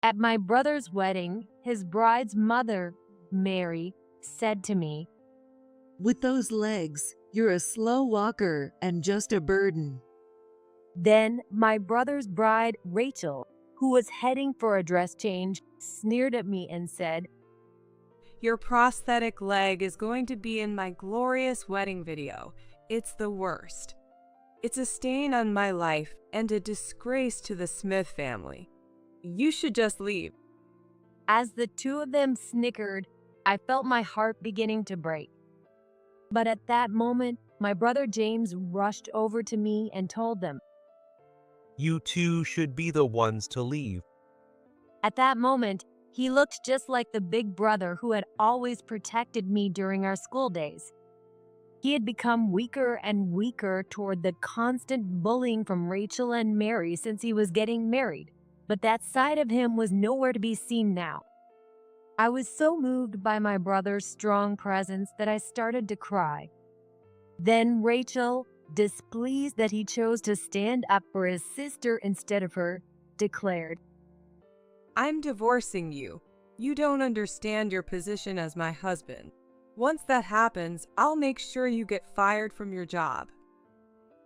At my brother's wedding, his bride's mother, Mary, said to me, With those legs, you're a slow walker and just a burden. then my brother's bride, Rachel, who was heading for a dress change, sneered at me and said, Your prosthetic leg is going to be in my glorious wedding video. It's the worst. It's a stain on my life and a disgrace to the Smith family. You should just leave. As the two of them snickered, I felt my heart beginning to break. But at that moment, my brother James rushed over to me and told them. You two should be the ones to leave. At that moment, he looked just like the big brother who had always protected me during our school days. He had become weaker and weaker toward the constant bullying from Rachel and Mary since he was getting married, but that side of him was nowhere to be seen now. I was so moved by my brother's strong presence that I started to cry. Then Rachel, displeased that he chose to stand up for his sister instead of her, declared, I'm divorcing you. You don't understand your position as my husband. Once that happens, I'll make sure you get fired from your job.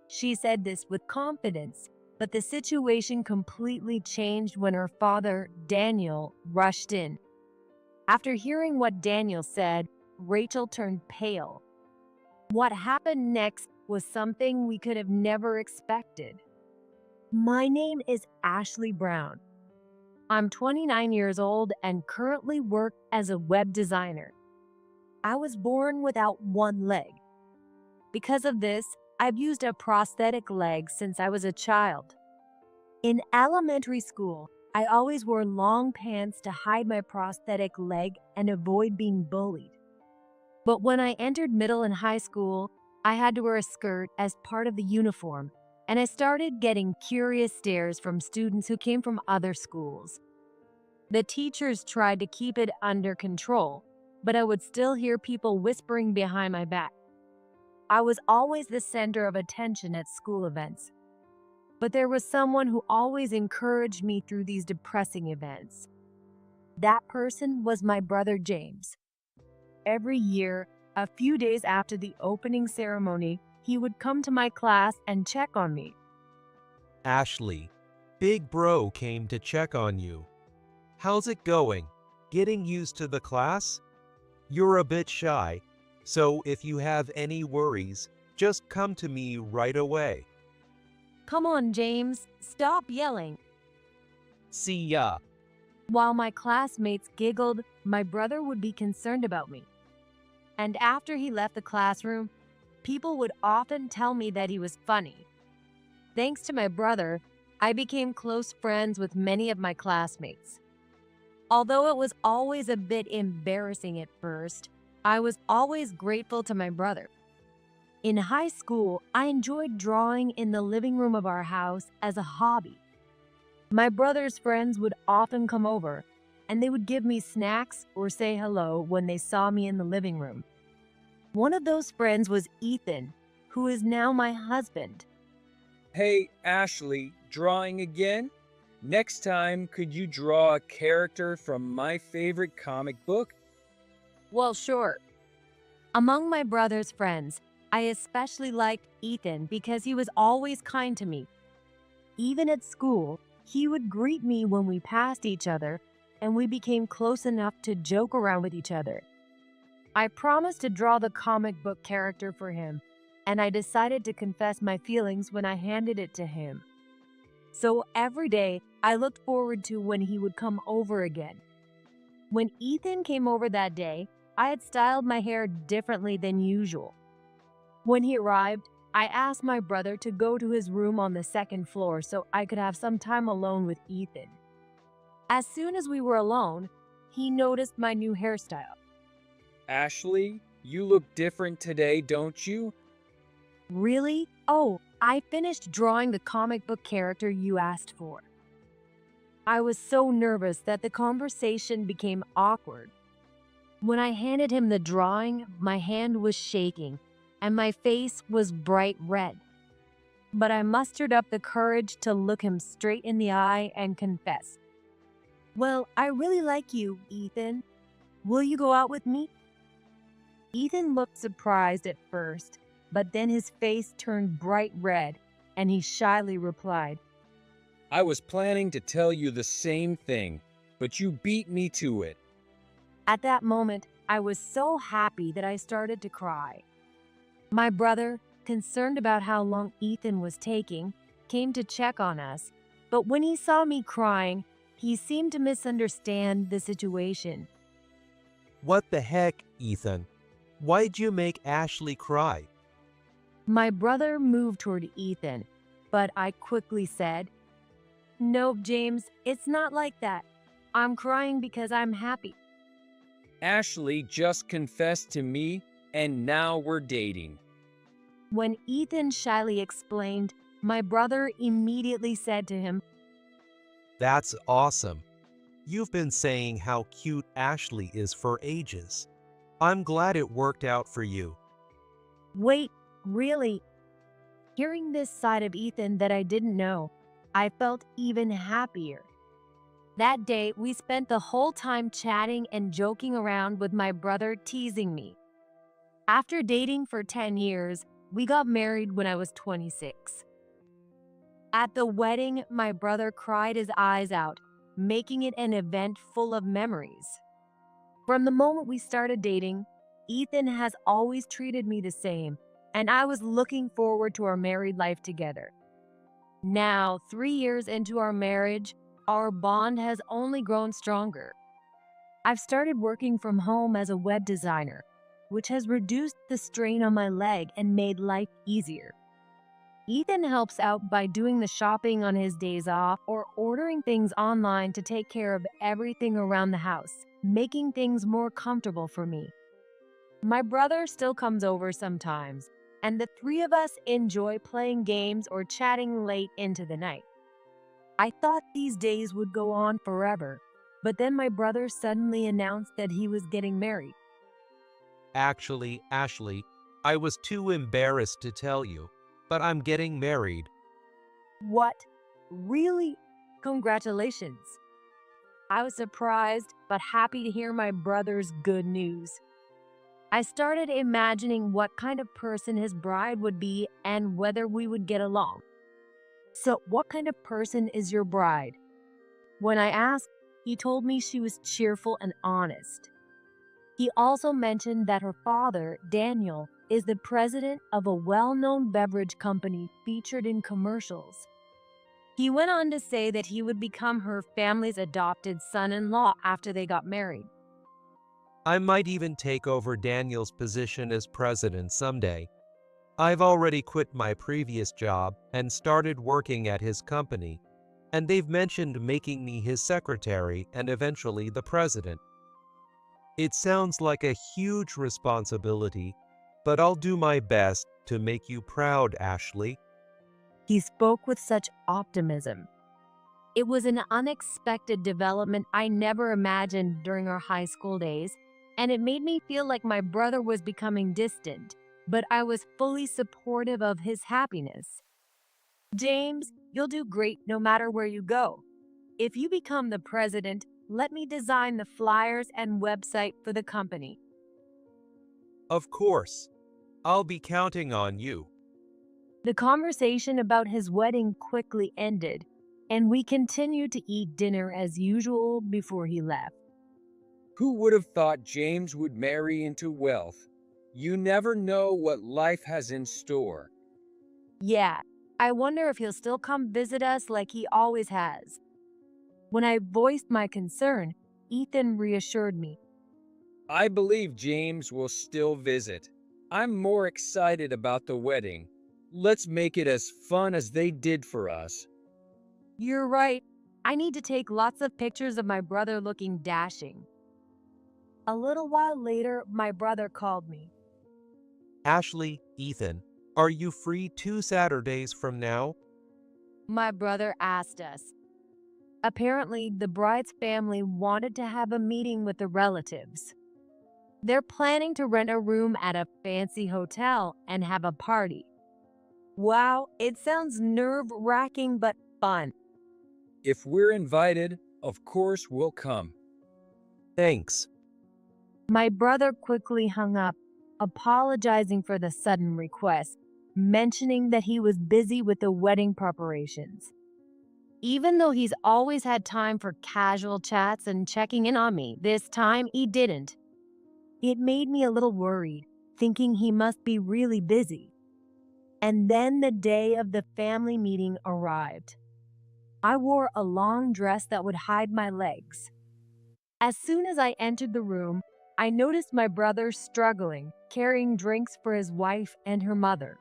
She said this with confidence, but the situation completely changed when her father, Daniel, rushed in. After hearing what Daniel said, Rachel turned pale. What happened next was something we could have never expected. My name is Ashley Brown. I'm 29 years old and currently work as a web designer. I was born without one leg. Because of this, I've used a prosthetic leg since I was a child. In elementary school, I always wore long pants to hide my prosthetic leg and avoid being bullied. But when I entered middle and high school, I had to wear a skirt as part of the uniform, and I started getting curious stares from students who came from other schools. The teachers tried to keep it under control, but I would still hear people whispering behind my back. I was always the center of attention at school events. But there was someone who always encouraged me through these depressing events. That person was my brother James. Every year, a few days after the opening ceremony, he would come to my class and check on me. Ashley, Big Bro came to check on you. How's it going? Getting used to the class? You're a bit shy, so if you have any worries, just come to me right away. Come on, James, stop yelling. See ya. While my classmates giggled, my brother would be concerned about me. And after he left the classroom, people would often tell me that he was funny. Thanks to my brother, I became close friends with many of my classmates. Although it was always a bit embarrassing at first, I was always grateful to my brother. In high school, I enjoyed drawing in the living room of our house as a hobby. My brother's friends would often come over, and they would give me snacks or say hello when they saw me in the living room. One of those friends was Ethan, who is now my husband. Hey, Ashley, drawing again? Next time, could you draw a character from my favorite comic book? Well, sure. Among my brother's friends, I especially liked Ethan because he was always kind to me. Even at school, he would greet me when we passed each other, and we became close enough to joke around with each other. I promised to draw the comic book character for him, and I decided to confess my feelings when I handed it to him. So every day, I looked forward to when he would come over again. When Ethan came over that day, I had styled my hair differently than usual. When he arrived, I asked my brother to go to his room on the second floor so I could have some time alone with Ethan. As soon as we were alone, he noticed my new hairstyle. Ashley, you look different today, don't you? Really? Oh, I finished drawing the comic book character you asked for. I was so nervous that the conversation became awkward. When I handed him the drawing, my hand was shaking and my face was bright red. But I mustered up the courage to look him straight in the eye and confess. Well, I really like you, Ethan. Will you go out with me? Ethan looked surprised at first, but then his face turned bright red and he shyly replied, I was planning to tell you the same thing, but you beat me to it. At that moment, I was so happy that I started to cry. My brother, concerned about how long Ethan was taking, came to check on us, but when he saw me crying, he seemed to misunderstand the situation. What the heck, Ethan? Why'd you make Ashley cry? My brother moved toward Ethan, but I quickly said, "No, James, it's not like that. I'm crying because I'm happy." Ashley just confessed to me, and now we're dating. When Ethan shyly explained, my brother immediately said to him, That's awesome. You've been saying how cute Ashley is for ages. I'm glad it worked out for you. "Wait, really?" Hearing this side of Ethan that I didn't know, I felt even happier. That day, we spent the whole time chatting and joking around with my brother teasing me. After dating for 10 years, we got married when I was 26. At the wedding, my brother cried his eyes out, making it an event full of memories. From the moment we started dating, Ethan has always treated me the same, and I was looking forward to our married life together. Now, 3 years into our marriage, our bond has only grown stronger. I've started working from home as a web designer, which has reduced the strain on my leg and made life easier. Ethan helps out by doing the shopping on his days off or ordering things online to take care of everything around the house, making things more comfortable for me. My brother still comes over sometimes, and the three of us enjoy playing games or chatting late into the night. I thought these days would go on forever, but then my brother suddenly announced that he was getting married. Actually, Ashley, I was too embarrassed to tell you, but I'm getting married. What? Really? Congratulations. I was surprised but happy to hear my brother's good news. I started imagining what kind of person his bride would be and whether we would get along. "So, what kind of person is your bride?" When I asked, he told me she was cheerful and honest. He also mentioned that her father, Daniel, is the president of a well-known beverage company featured in commercials. He went on to say that he would become her family's adopted son-in-law after they got married. I might even take over Daniel's position as president someday. I've already quit my previous job and started working at his company, and they've mentioned making me his secretary and eventually the president. It sounds like a huge responsibility, but I'll do my best to make you proud, Ashley. He spoke with such optimism. It was an unexpected development I never imagined during our high school days, and it made me feel like my brother was becoming distant, but I was fully supportive of his happiness. "James, you'll do great no matter where you go. If you become the president, let me design the flyers and website for the company." Of course, I'll be counting on you. The conversation about his wedding quickly ended, and we continued to eat dinner as usual before he left. Who would have thought James would marry into wealth? You never know what life has in store. Yeah, I wonder if he'll still come visit us like he always has. When I voiced my concern, Ethan reassured me. I believe James will still visit. I'm more excited about the wedding. Let's make it as fun as they did for us. "You're right. I need to take lots of pictures of my brother looking dashing." A little while later, my brother called me. Ashley, Ethan, are you free 2 Saturdays from now? My brother asked us. Apparently, the bride's family wanted to have a meeting with the relatives. They're planning to rent a room at a fancy hotel and have a party. Wow, it sounds nerve-wracking but fun. If we're invited, Of course we'll come. Thanks. My brother quickly hung up, apologizing for the sudden request, mentioning that he was busy with the wedding preparations. Even though he's always had time for casual chats and checking in on me, this time he didn't. It made me a little worried, thinking he must be really busy. And then the day of the family meeting arrived. I wore a long dress that would hide my legs. As soon as I entered the room, I noticed my brother struggling, carrying drinks for his wife and her mother.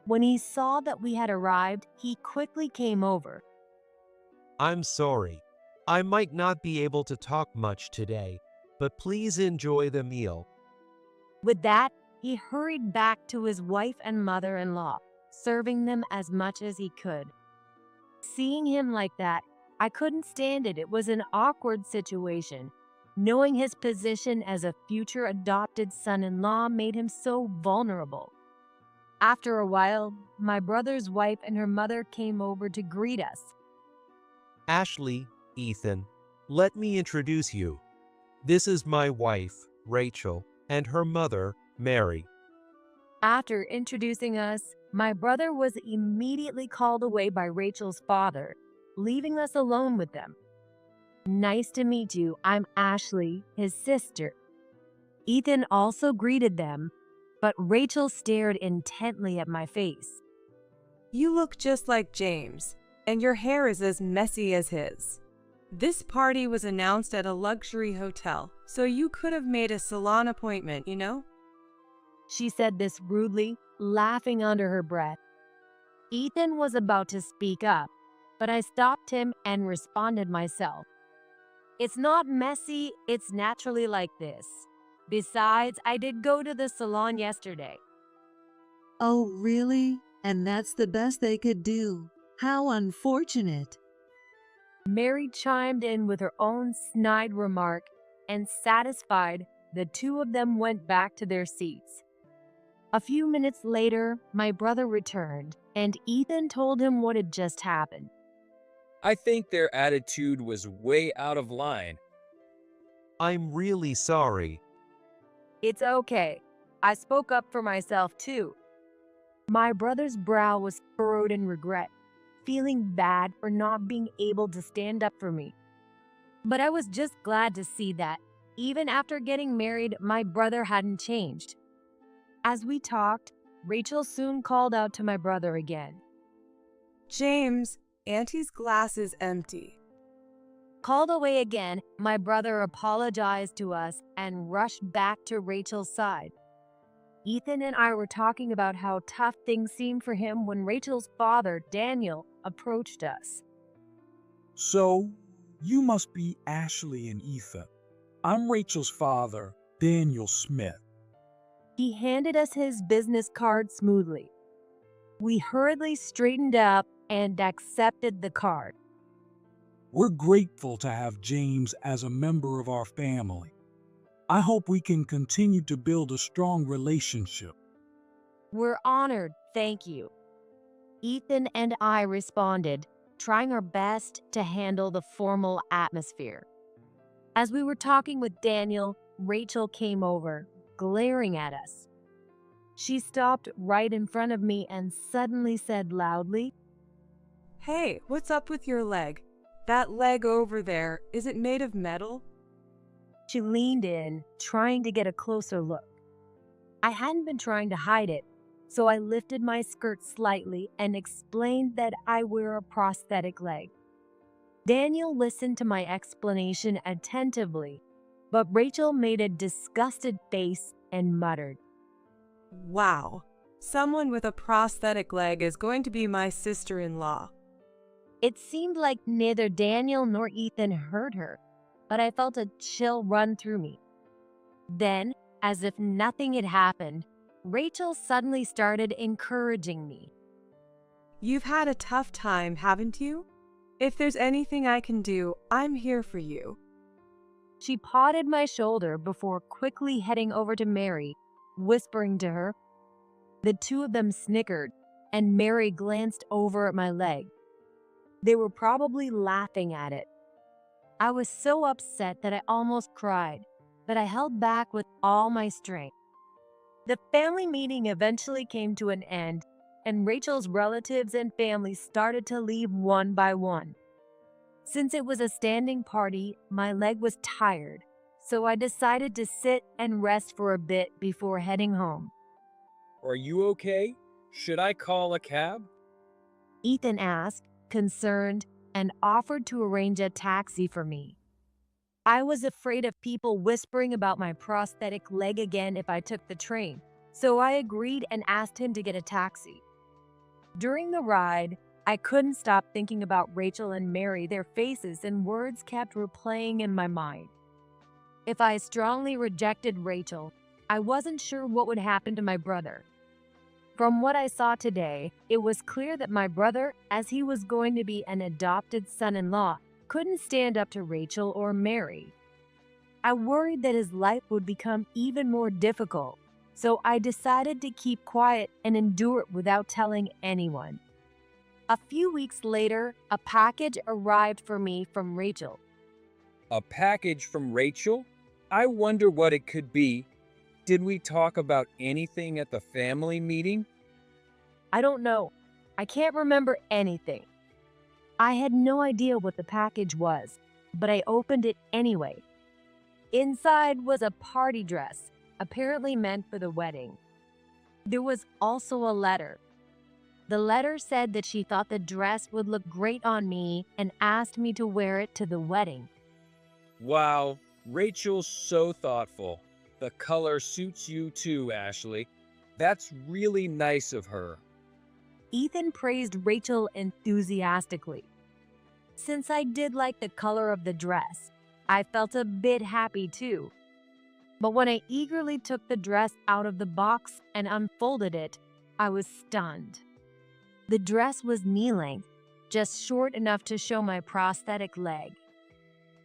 When he saw that we had arrived, he quickly came over. I'm sorry. I might not be able to talk much today, but please enjoy the meal. With that, he hurried back to his wife and mother-in-law, serving them as much as he could. Seeing him like that, I couldn't stand it. It was an awkward situation. Knowing his position as a future adopted son-in-law made him so vulnerable. After a while, my brother's wife and her mother came over to greet us. Ashley, Ethan, let me introduce you. This is my wife, Rachel, and her mother, Mary. After introducing us, my brother was immediately called away by Rachel's father, leaving us alone with them. Nice to meet you. I'm Ashley, his sister. Ethan also greeted them, but Rachel stared intently at my face. You look just like James, and your hair is as messy as his. This party was announced at a luxury hotel, so you could have made a salon appointment, you know? She said this rudely, laughing under her breath. Ethan was about to speak up, but I stopped him and responded myself. It's not messy, it's naturally like this. Besides, I did go to the salon yesterday. Oh, really? And that's the best they could do. How unfortunate. Mary chimed in with her own snide remark, and satisfied, the two of them went back to their seats. A few minutes later, my brother returned, and Ethan told him what had just happened. I think their attitude was way out of line. I'm really sorry. It's okay. I spoke up for myself too. My brother's brow was furrowed in regret, feeling bad for not being able to stand up for me. But I was just glad to see that, even after getting married, my brother hadn't changed. As we talked, Rachel soon called out to my brother again. James, Auntie's glass is empty. Called away again, my brother apologized to us and rushed back to Rachel's side. Ethan and I were talking about how tough things seemed for him when Rachel's father, Daniel, approached us. So, you must be Ashley and Ethan. I'm Rachel's father, Daniel Smith. He handed us his business card smoothly. We hurriedly straightened up and accepted the card. We're grateful to have James as a member of our family. I hope we can continue to build a strong relationship. We're honored, thank you. Ethan and I responded, trying our best to handle the formal atmosphere. As we were talking with Daniel, Rachel came over, glaring at us. She stopped right in front of me and suddenly said loudly, Hey, what's up with your leg? That leg over there, is it made of metal? She leaned in, trying to get a closer look. I hadn't been trying to hide it, so I lifted my skirt slightly and explained that I wear a prosthetic leg. Daniel listened to my explanation attentively, but Rachel made a disgusted face and muttered, Wow, someone with a prosthetic leg is going to be my sister-in-law. It seemed like neither Daniel nor Ethan heard her, but I felt a chill run through me. Then, as if nothing had happened, Rachel suddenly started encouraging me. You've had a tough time, haven't you? If there's anything I can do, I'm here for you. She patted my shoulder before quickly heading over to Mary, whispering to her. The two of them snickered, and Mary glanced over at my leg. They were probably laughing at it. I was so upset that I almost cried, but I held back with all my strength. The family meeting eventually came to an end, and Rachel's relatives and family started to leave one by one. Since it was a standing party, my leg was tired, so I decided to sit and rest for a bit before heading home. Are you okay? Should I call a cab? Ethan asked, concerned, and offered to arrange a taxi for me. I was afraid of people whispering about my prosthetic leg again if I took the train, so I agreed and asked him to get a taxi. During the ride, I couldn't stop thinking about Rachel and Mary. Their faces and words kept replaying in my mind. If I strongly rejected Rachel, I wasn't sure what would happen to my brother. From what I saw today, it was clear that my brother, as he was going to be an adopted son-in-law, couldn't stand up to Rachel or Mary. I worried that his life would become even more difficult, so I decided to keep quiet and endure it without telling anyone. A few weeks later, a package arrived for me from Rachel. A package from Rachel? I wonder what it could be. Did we talk about anything at the family meeting? I don't know. I can't remember anything. I had no idea what the package was, but I opened it anyway. Inside was a party dress, apparently meant for the wedding. There was also a letter. The letter said that she thought the dress would look great on me and asked me to wear it to the wedding. Wow, Rachel's so thoughtful. The color suits you too, Ashley. That's really nice of her. Ethan praised Rachel enthusiastically. Since I did like the color of the dress, I felt a bit happy too. But when I eagerly took the dress out of the box and unfolded it, I was stunned. The dress was knee-length, just short enough to show my prosthetic leg.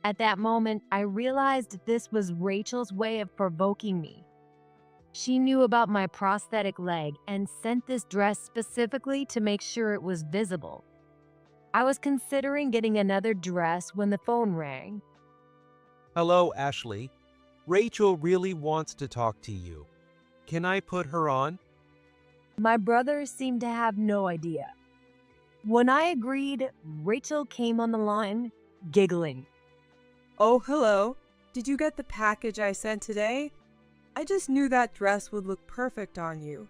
At that moment, I realized this was Rachel's way of provoking me. She knew about my prosthetic leg and sent this dress specifically to make sure it was visible. I was considering getting another dress when the phone rang. Hello, Ashley. Rachel really wants to talk to you. Can I put her on? My brother seemed to have no idea. When I agreed, Rachel came on the line, giggling. Oh, hello. Did you get the package I sent today? I just knew that dress would look perfect on you.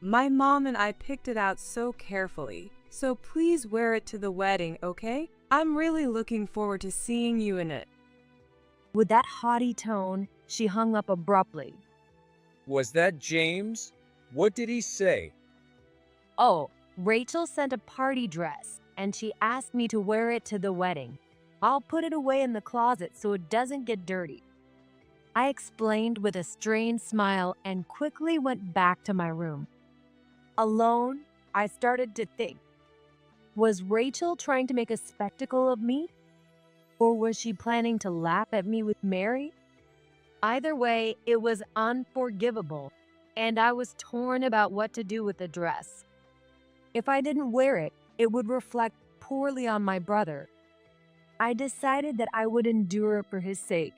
My mom and I picked it out so carefully, so please wear it to the wedding, okay? I'm really looking forward to seeing you in it. With that haughty tone, she hung up abruptly. Was that James? What did he say? Oh, Rachel sent a party dress, and she asked me to wear it to the wedding. I'll put it away in the closet so it doesn't get dirty. I explained with a strained smile and quickly went back to my room. Alone, I started to think. Was Rachel trying to make a spectacle of me? Or was she planning to laugh at me with Mary? Either way, it was unforgivable, and I was torn about what to do with the dress. If I didn't wear it, it would reflect poorly on my brother. I decided that I would endure it for his sake,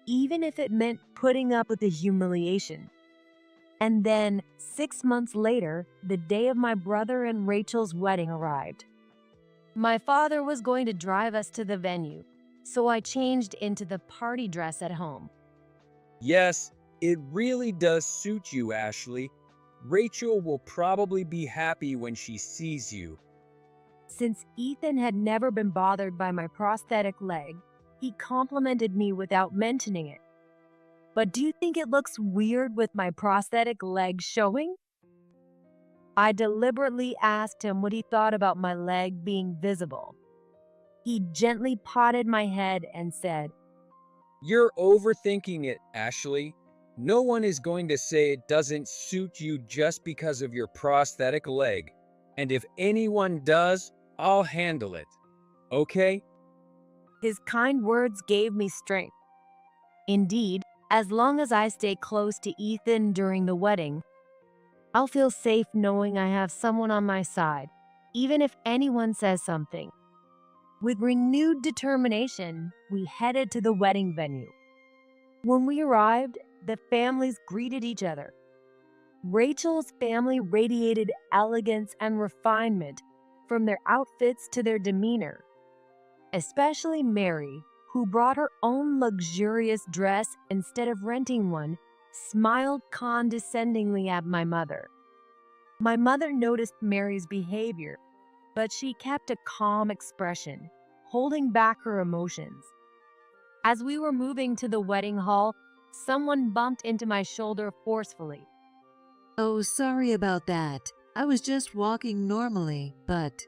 even if it meant putting up with the humiliation. And then, 6 months later, the day of my brother and Rachel's wedding arrived. My father was going to drive us to the venue, so I changed into the party dress at home. Yes, it really does suit you, Ashley. Rachel will probably be happy when she sees you. Since Ethan had never been bothered by my prosthetic leg, he complimented me without mentioning it. But do you think it looks weird with my prosthetic leg showing? I deliberately asked him what he thought about my leg being visible. He gently patted my head and said, You're overthinking it, Ashley. No one is going to say it doesn't suit you just because of your prosthetic leg. And if anyone does, I'll handle it. Okay? His kind words gave me strength. Indeed, as long as I stay close to Ethan during the wedding, I'll feel safe knowing I have someone on my side, even if anyone says something. With renewed determination, we headed to the wedding venue. When we arrived, the families greeted each other. Rachel's family radiated elegance and refinement, from their outfits to their demeanor. Especially Mary, who brought her own luxurious dress instead of renting one, smiled condescendingly at my mother. My mother noticed Mary's behavior, but she kept a calm expression, holding back her emotions. As we were moving to the wedding hall, someone bumped into my shoulder forcefully. Oh, sorry about that. I was just walking normally, but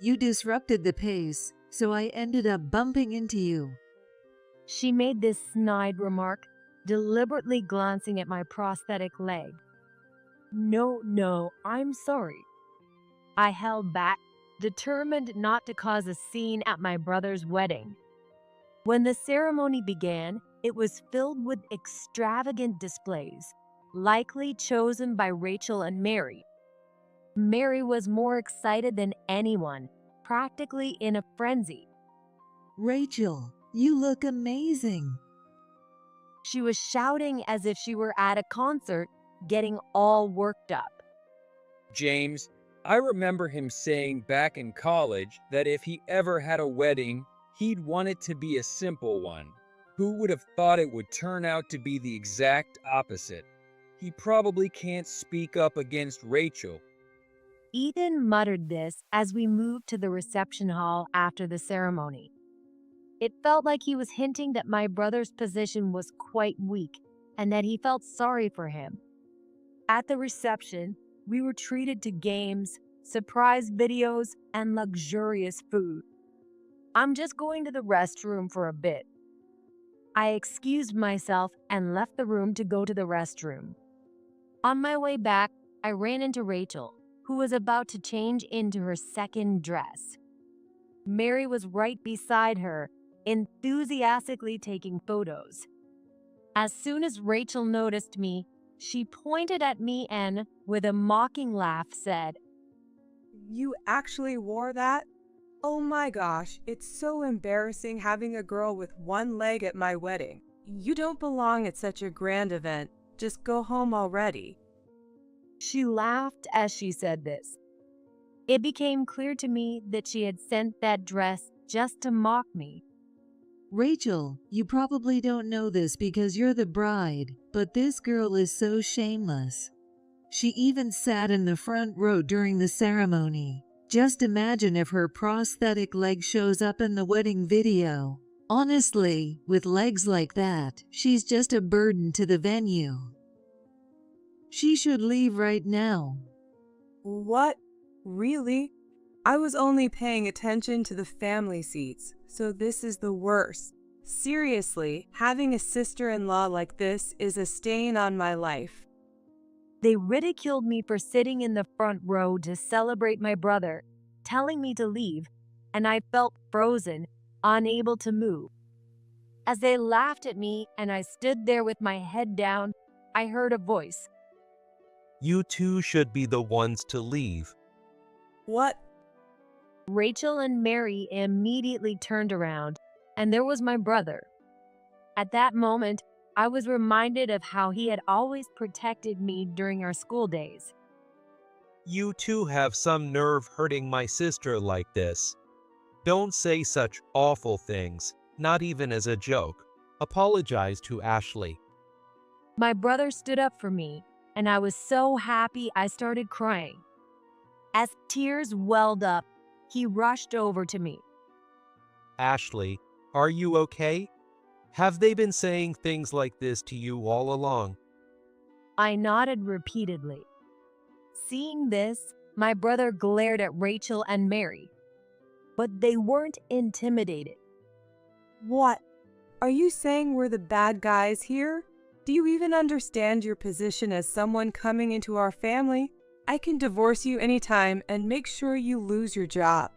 you disrupted the pace, so I ended up bumping into you. She made this snide remark, deliberately glancing at my prosthetic leg. No, I'm sorry. I held back, determined not to cause a scene at my brother's wedding. When the ceremony began, it was filled with extravagant displays, likely chosen by Rachel and Mary. Mary was more excited than anyone, practically in a frenzy. Rachel, you look amazing. She was shouting as if she were at a concert, getting all worked up. James, I remember him saying back in college that if he ever had a wedding, he'd want it to be a simple one. Who would have thought it would turn out to be the exact opposite? He probably can't speak up against Rachel. Ethan muttered this as we moved to the reception hall after the ceremony. It felt like he was hinting that my brother's position was quite weak and that he felt sorry for him. At the reception, we were treated to games, surprise videos, and luxurious food. I'm just going to the restroom for a bit. I excused myself and left the room to go to the restroom. On my way back, I ran into Rachel, who was about to change into her second dress. Mary was right beside her, enthusiastically taking photos. As soon as Rachel noticed me, she pointed at me and, with a mocking laugh, said, You actually wore that? Oh my gosh, it's so embarrassing having a girl with one leg at my wedding. You don't belong at such a grand event. Just go home already. She laughed as she said this. It became clear to me that she had sent that dress just to mock me. Rachel, you probably don't know this because you're the bride, but this girl is so shameless. She even sat in the front row during the ceremony. Just imagine if her prosthetic leg shows up in the wedding video. Honestly, with legs like that, she's just a burden to the venue. She should leave right now. What? Really? I was only paying attention to the family seats, so this is the worst. Seriously, having a sister-in-law like this is a stain on my life. They ridiculed me for sitting in the front row to celebrate my brother, telling me to leave, and I felt frozen, unable to move. As they laughed at me and I stood there with my head down, I heard a voice. You two should be the ones to leave. What? Rachel and Mary immediately turned around, and there was my brother. At that moment, I was reminded of how he had always protected me during our school days. You two have some nerve hurting my sister like this. Don't say such awful things, not even as a joke. Apologize to Ashley. My brother stood up for me, and I was so happy I started crying. As tears welled up, he rushed over to me. Ashley, are you okay? Have they been saying things like this to you all along? I nodded repeatedly. Seeing this, my brother glared at Rachel and Mary, but they weren't intimidated. What? Are you saying we're the bad guys here? Do you even understand your position as someone coming into our family? I can divorce you anytime and make sure you lose your job.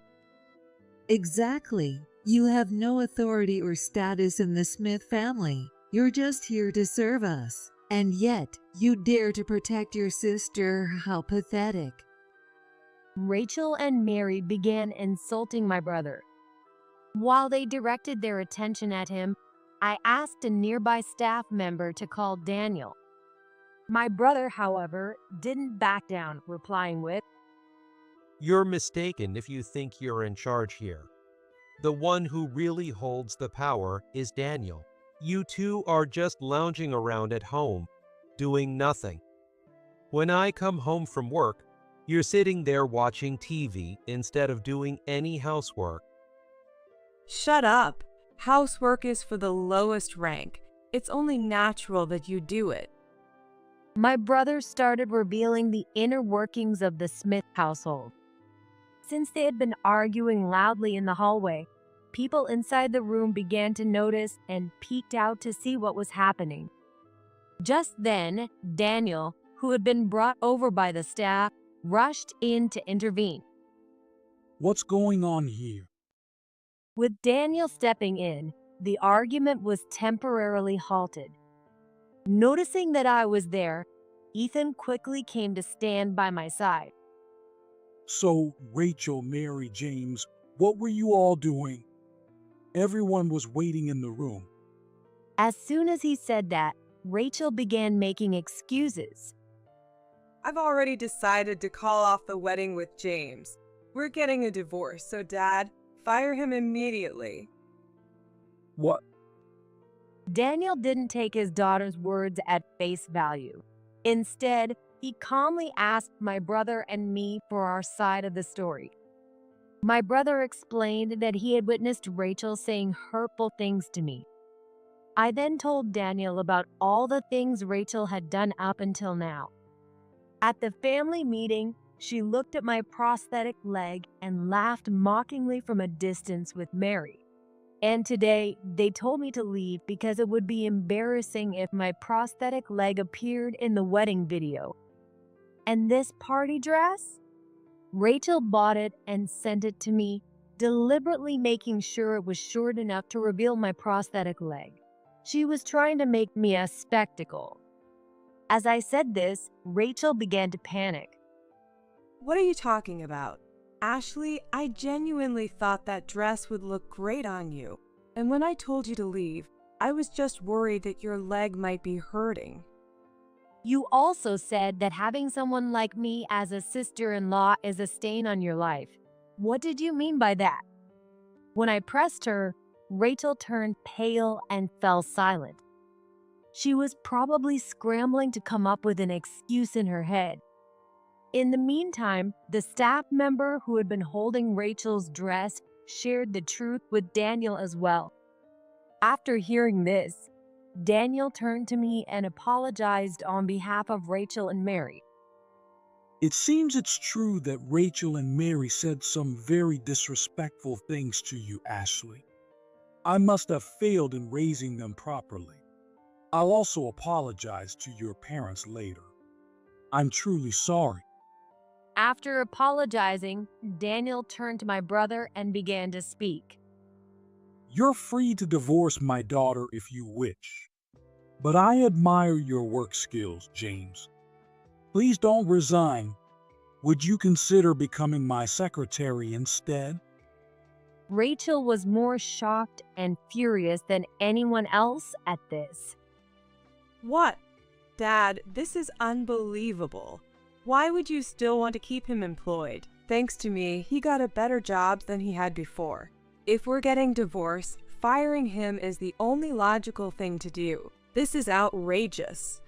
Exactly. You have no authority or status in the Smith family. You're just here to serve us. And yet, you dare to protect your sister. How pathetic. Rachel and Mary began insulting my brother. While they directed their attention at him, I asked a nearby staff member to call Daniel. My brother, however, didn't back down, replying with, You're mistaken if you think you're in charge here. The one who really holds the power is Daniel. You two are just lounging around at home, doing nothing. When I come home from work, you're sitting there watching TV instead of doing any housework. Shut up. Housework is for the lowest rank. It's only natural that you do it. My brother started revealing the inner workings of the Smith household. Since they had been arguing loudly in the hallway, people inside the room began to notice and peeked out to see what was happening. Just then, Daniel, who had been brought over by the staff, rushed in to intervene. What's going on here? With Daniel stepping in, the argument was temporarily halted. Noticing that I was there, Ethan quickly came to stand by my side. So, Rachel, Mary, James, what were you all doing? Everyone was waiting in the room. As soon as he said that, Rachel began making excuses. I've already decided to call off the wedding with James. We're getting a divorce, so Dad, fire him immediately. What? Daniel didn't take his daughter's words at face value. Instead, he calmly asked my brother and me for our side of the story. My brother explained that he had witnessed Rachel saying hurtful things to me. I then told Daniel about all the things Rachel had done up until now. At the family meeting, she looked at my prosthetic leg and laughed mockingly from a distance with Mary. And today, they told me to leave because it would be embarrassing if my prosthetic leg appeared in the wedding video. And this party dress? Rachel bought it and sent it to me, deliberately making sure it was short enough to reveal my prosthetic leg. She was trying to make me a spectacle. As I said this, Rachel began to panic. What are you talking about? Ashley, I genuinely thought that dress would look great on you. And when I told you to leave, I was just worried that your leg might be hurting. You also said that having someone like me as a sister-in-law is a stain on your life. What did you mean by that? When I pressed her, Rachel turned pale and fell silent. She was probably scrambling to come up with an excuse in her head. In the meantime, the staff member who had been holding Rachel's dress shared the truth with Daniel as well. After hearing this, Daniel turned to me and apologized on behalf of Rachel and Mary. It seems it's true that Rachel and Mary said some very disrespectful things to you, Ashley. I must have failed in raising them properly. I'll also apologize to your parents later. I'm truly sorry. After apologizing, Daniel turned to my brother and began to speak. You're free to divorce my daughter if you wish. But I admire your work skills, James. Please don't resign. Would you consider becoming my secretary instead? Rachel was more shocked and furious than anyone else at this. What? Dad, this is unbelievable. Why would you still want to keep him employed? Thanks to me, he got a better job than he had before. If we're getting divorced, firing him is the only logical thing to do. This is outrageous.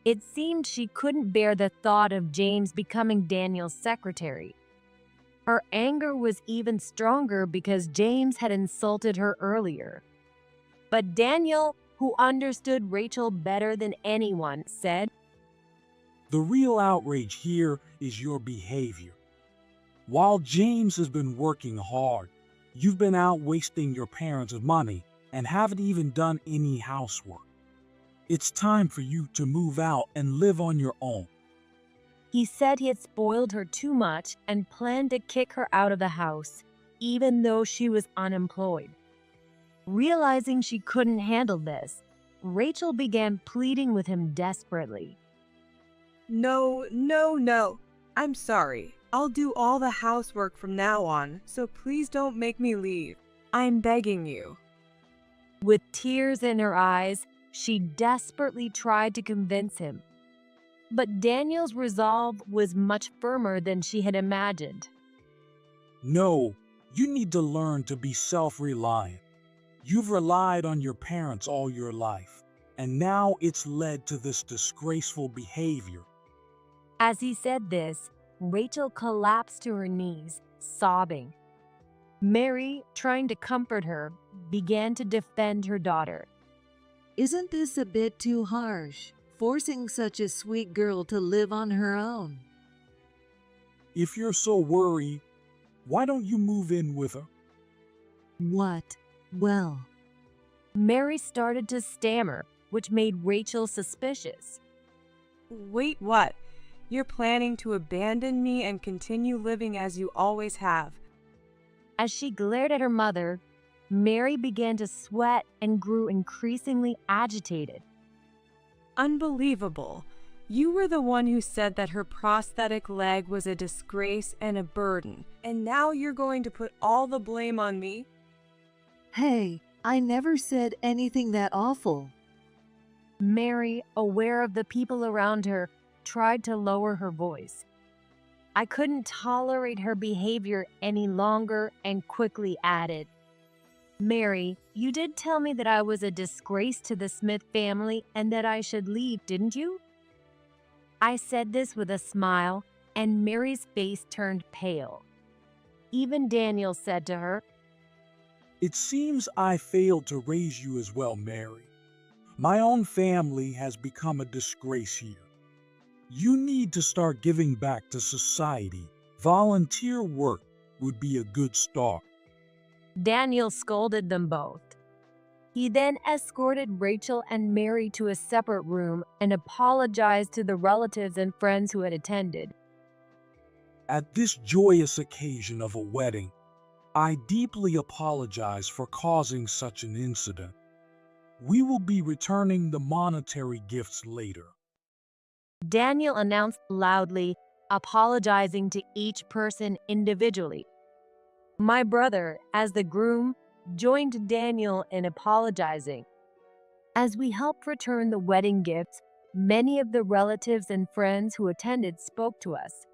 It seemed she couldn't bear the thought of James becoming Daniel's secretary. Her anger was even stronger because James had insulted her earlier. But Daniel, who understood Rachel better than anyone, said, The real outrage here is your behavior. While James has been working hard, you've been out wasting your parents' money and haven't even done any housework. It's time for you to move out and live on your own. He said he had spoiled her too much and planned to kick her out of the house, even though she was unemployed. Realizing she couldn't handle this, Rachel began pleading with him desperately. No, no, no. I'm sorry. I'll do all the housework from now on, so please don't make me leave. I'm begging you. With tears in her eyes, she desperately tried to convince him. But Daniel's resolve was much firmer than she had imagined. No, you need to learn to be self-reliant. You've relied on your parents all your life, and now it's led to this disgraceful behavior. As he said this, Rachel collapsed to her knees, sobbing. Mary, trying to comfort her, began to defend her daughter. Isn't this a bit too harsh, forcing such a sweet girl to live on her own? If you're so worried, why don't you move in with her? What? Well, Mary started to stammer, which made Rachel suspicious. Wait, what? You're planning to abandon me and continue living as you always have. As she glared at her mother, Mary began to sweat and grew increasingly agitated. Unbelievable. You were the one who said that her prosthetic leg was a disgrace and a burden, and now you're going to put all the blame on me? hey, I never said anything that awful. Mary, aware of the people around her, tried to lower her voice. I couldn't tolerate her behavior any longer and quickly added, Mary, you did tell me that I was a disgrace to the Smith family and that I should leave, didn't you? I said this with a smile, and Mary's face turned pale. Even Daniel said to her, It seems I failed to raise you as well, Mary. My own family has become a disgrace here. You need to start giving back to society. Volunteer work would be a good start. Daniel scolded them both. He then escorted Rachel and Mary to a separate room and apologized to the relatives and friends who had attended. At this joyous occasion of a wedding, I deeply apologize for causing such an incident. We will be returning the monetary gifts later. Daniel announced loudly, apologizing to each person individually. My brother, as the groom, joined Daniel in apologizing. As we helped return the wedding gifts, many of the relatives and friends who attended spoke to us,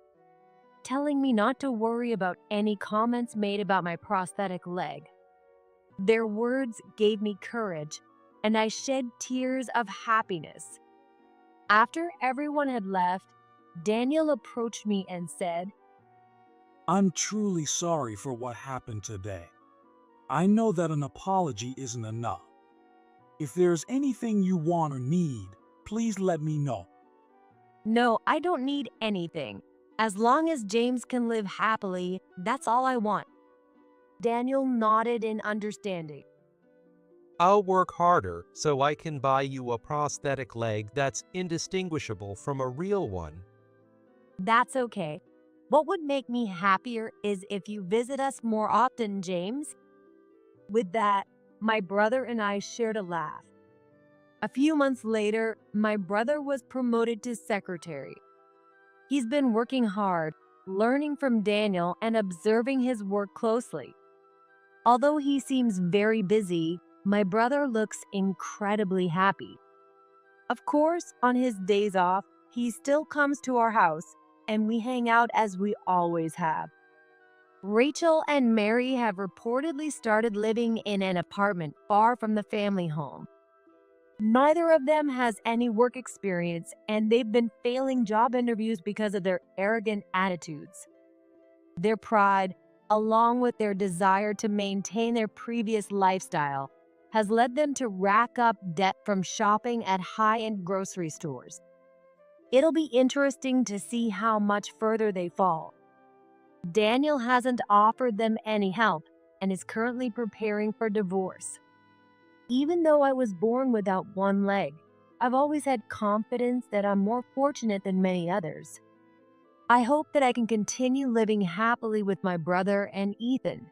telling me not to worry about any comments made about my prosthetic leg. Their words gave me courage, and I shed tears of happiness. After everyone had left, Daniel approached me and said, I'm truly sorry for what happened today. I know that an apology isn't enough. If there's anything you want or need, please let me know. No, I don't need anything. As long as James can live happily, that's all I want. Daniel nodded in understanding. I'll work harder so I can buy you a prosthetic leg that's indistinguishable from a real one. That's okay. What would make me happier is if you visit us more often, James. With that, my brother and I shared a laugh. A few months later, my brother was promoted to secretary. He's been working hard, learning from Daniel and observing his work closely. Although he seems very busy, my brother looks incredibly happy. Of course, on his days off, he still comes to our house, and we hang out as we always have. Rachel and Mary have reportedly started living in an apartment far from the family home. Neither of them has any work experience, and they've been failing job interviews because of their arrogant attitudes. Their pride, along with their desire to maintain their previous lifestyle, has led them to rack up debt from shopping at high-end grocery stores. It'll be interesting to see how much further they fall. Daniel hasn't offered them any help and is currently preparing for divorce. Even though I was born without one leg, I've always had confidence that I'm more fortunate than many others. I hope that I can continue living happily with my brother and Ethan.